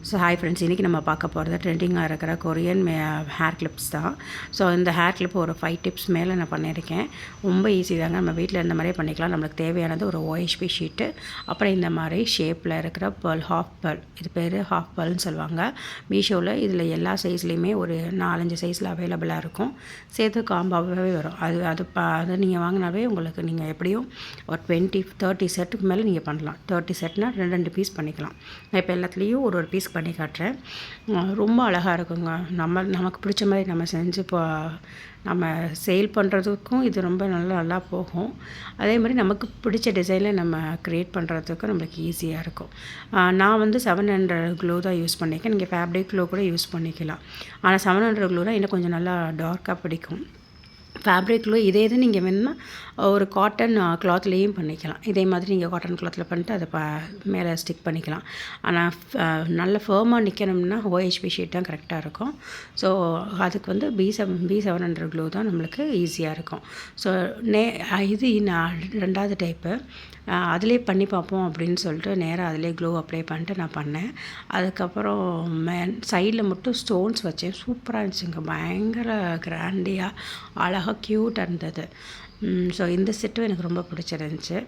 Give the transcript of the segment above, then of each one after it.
So hi friends, இன்றைக்கி நம்ம பார்க்க போகிறது ட்ரெண்டிங்காக இருக்கிற கொரியன் ஹேர் கிளிப்ஸ் தான். ஸோ இந்த ஹேர் கிளிப் ஒரு 5 டிப்ஸ் மேலே நான் பண்ணியிருக்கேன். ரொம்ப ஈஸி தாங்க, நம்ம வீட்டில் இருந்த மாதிரியே பண்ணிக்கலாம். நம்மளுக்கு தேவையானது ஒரு OHP ஷீட்டு, அப்புறம் இந்த மாதிரி ஷேப்பில் இருக்கிற பேர்ல், ஹாஃப் பேர்ல், இது பேர் ஹாஃப் பேர்ல்னு சொல்லுவாங்க மீஷோவில். இதில் எல்லா சைஸ்லேயுமே ஒரு 4-5 சைஸில் அவைலபிளாக இருக்கும். சேர்த்து காம்பாகவே வரும். அது நீங்கள் வாங்கினாவே உங்களுக்கு நீங்கள் எப்படியும் ஒரு 20-30 செட்டுக்கு மேலே நீங்கள் பண்ணலாம். 30 செட்னால் 2 பீஸ் பண்ணிக்கலாம். நான் இப்போ எல்லாத்துலேயும் ஒரு பீஸ் பண்ணி காட்டுறேன். ரொம்ப அழகாக இருக்குங்க. நமக்கு பிடிச்ச மாதிரி நம்ம செஞ்சு நம்ம சேல் பண்ணுறதுக்கும் இது ரொம்ப நல்லா போகும். அதே மாதிரி நமக்கு பிடிச்ச டிசைனில் நம்ம க்ரியேட் பண்ணுறதுக்கும் நம்மளுக்கு ஈஸியாக இருக்கும். நான் வந்து 700 க்ளூ தான் யூஸ் பண்ணியிருக்கேன். நீங்கள் ஃபேப்ரிக் க்ளூ கூட யூஸ் பண்ணிக்கலாம். ஆனால் 700 க்ளூ தான் இன்னும் கொஞ்சம் நல்லா டார்க்காக பிடிக்கும். ஃபேப்ரிக்கில் இதே இது நீங்கள் வேணும்னா ஒரு காட்டன் கிளாத்லேயும் பண்ணிக்கலாம். இதே மாதிரி நீங்கள் காட்டன் கிளாத்தில் பண்ணிட்டு அதை மேலே ஸ்டிக் பண்ணிக்கலாம். ஆனால் நல்ல ஃபேர்மாக நிற்கணும்னா OHP ஷீட் தான் கரெக்டாக இருக்கும். ஸோ அதுக்கு வந்து B700 க்ளூ தான் நம்மளுக்கு ஈஸியாக இருக்கும். ஸோ இது நான் 2வது டைப்பு அதிலே பண்ணி பார்ப்போம் அப்படின்னு சொல்லிட்டு நேராக அதிலே க்ளூ அப்ளை பண்ணிட்டு நான் பண்ணேன். அதுக்கப்புறம் சைடில் மட்டும் ஸ்டோன்ஸ் வச்சேன். சூப்பராக இருந்துச்சுங்க. பயங்கர கிராண்டியாக அழகாக க்யூட்டாக இருந்தது. ஸோ இந்த செட்டும் எனக்கு ரொம்ப பிடிச்சிருந்துச்சு.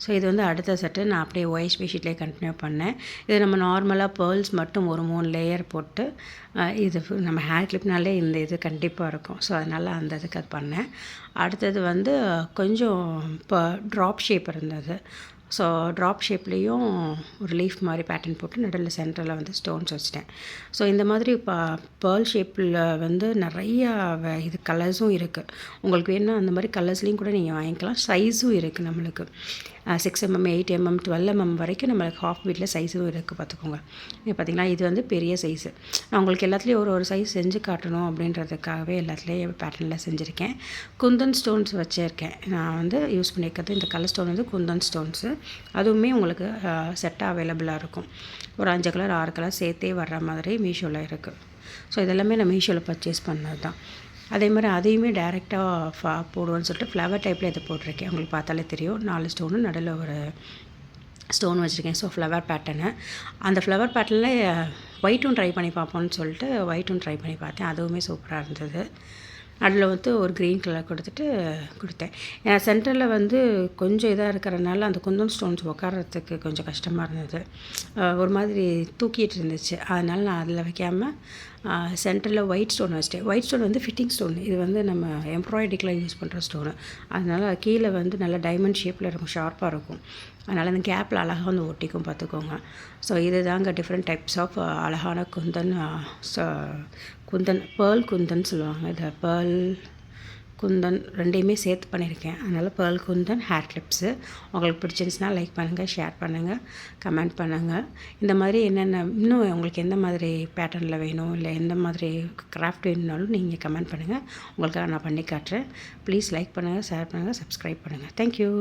ஸோ இது வந்து அடுத்த செட்டு நான் அப்படியே OHP ஷீட்லேயே கண்டினியூ பண்ணேன். இது நம்ம நார்மலாக பேர்ல்ஸ் மட்டும் ஒரு 3 லேயர் போட்டு இது நம்ம ஹேர் கிளிப்னாலே இந்த இது கண்டிப்பாக இருக்கும். ஸோ அதனால் அந்த இதுக்கு அது பண்ணேன். அடுத்தது வந்து கொஞ்சம் இப்போ ட்ராப் ஷேப் இருந்தது. ஸோ ட்ராப் ஷேப்லேயும் ஒரு லீஃப் மாதிரி பேட்டர்ன் போட்டு நடுவில் சென்டரில் வந்து ஸ்டோன்ஸ் வச்சுட்டேன். ஸோ இந்த மாதிரி இப்போ பேர்ல் ஷேப்பில் வந்து நிறையா இது கலர்ஸும் இருக்குது. உங்களுக்கு வேணும்னா அந்த மாதிரி கலர்ஸ்லேயும் கூட நீங்கள் வாங்கிக்கலாம். சைஸும் இருக்குது நம்மளுக்கு 6mm, 8mm, 12mm வரைக்கும் நம்மளுக்கு ஹாஃப் பீட்டில் சைஸும் இருக்குது. பார்த்துக்கோங்க. இது பார்த்திங்கன்னா இது வந்து பெரிய சைஸு. நான் உங்களுக்கு எல்லாத்துலேயும் ஒரு சைஸ் செஞ்சு காட்டணும் அப்படின்றதுக்காகவே எல்லாத்துலேயும் பேட்டர்னில் செஞ்சுருக்கேன். குந்தன் ஸ்டோன்ஸ் வச்சுருக்கேன். நான் வந்து யூஸ் பண்ணியிருக்கிறது இந்த கலர் ஸ்டோன் வந்து குந்தன் ஸ்டோன்ஸு. அதுவுமே உங்களுக்கு செட்டாக அவைலபிளாக இருக்கும். ஒரு 5 கலர் 6 கலர் சேர்த்தே வர்ற மாதிரி மீஷோவில் இருக்குது. ஸோ இதெல்லாமே நான் மீஷோவில் பர்ச்சேஸ் பண்ணது தான். அதே மாதிரி அதையுமே டைரெக்டாக போடுவோன்னு சொல்லிட்டு ஃப்ளவர் டைப்பில் இதை போட்டிருக்கேன். உங்களுக்கு பார்த்தாலே தெரியும். 4 ஸ்டோனு நடுவில் ஒரு ஸ்டோன் வச்சுருக்கேன். So flower pattern. அந்த ஃப்ளவர் பேட்டர்னில் ஒயிட்டும் ட்ரை பண்ணி பார்ப்போன்னு சொல்லிட்டு ஒயிட்டும் ட்ரை பண்ணி பார்த்தேன். அதுவுமே சூப்பராக இருந்தது. அதில் வந்து ஒரு க்ரீன் கலர் கொடுத்தேன். ஏன்னா சென்டரில் வந்து கொஞ்சம் இதாக இருக்கிறனால அந்த குந்தன் ஸ்டோன்ஸ் உட்காரத்துக்கு கொஞ்சம் கஷ்டமாக இருந்தது. ஒரு மாதிரி தூக்கிட்டு இருந்துச்சு. அதனால் நான் அதில் வைக்காமல் சென்டரில் ஒயிட் ஸ்டோன் வச்சிட்டேன். ஒயிட் ஸ்டோன் வந்து ஃபிட்டிங் ஸ்டோன். இது வந்து நம்ம எம்ப்ராய்டரிக்கெலாம் யூஸ் பண்ணுற ஸ்டோனு. அதனால் கீழே வந்து நல்லா டைமண்ட் ஷேப்பில் இருக்கும், ஷார்ப்பாக இருக்கும். அதனால் அந்த கேப்பில் அழகாக வந்து ஒட்டிக்கும். பார்த்துக்கோங்க. ஸோ இது தாங்க டிஃப்ரெண்ட் டைப்ஸ் ஆஃப் அழகான குந்தன் பேர்ல் குந்தன் சொல்லுவாங்க. இதை பேர்ல் குந்தன் 2யுமே சேர்த்து பண்ணியிருக்கேன். அதனால் பேர்ல் குந்தன் ஹேர் கிளிப்ஸு. உங்களுக்கு பிடிச்சிருந்துச்சுன்னா லைக் பண்ணுங்கள், ஷேர் பண்ணுங்கள், கமெண்ட் பண்ணுங்கள். இந்த மாதிரி என்னென்ன இன்னும் உங்களுக்கு எந்த மாதிரி பேட்டர்னில் வேணும், இல்லை எந்த மாதிரி கிராஃப்ட் வேணும்னாலும் நீங்கள் கமெண்ட் பண்ணுங்கள். உங்களுக்காக நான் பண்ணி காட்டுறேன். ப்ளீஸ் லைக் பண்ணுங்கள், ஷேர் பண்ணுங்கள், சப்ஸ்கிரைப் பண்ணுங்கள். தேங்க்யூ.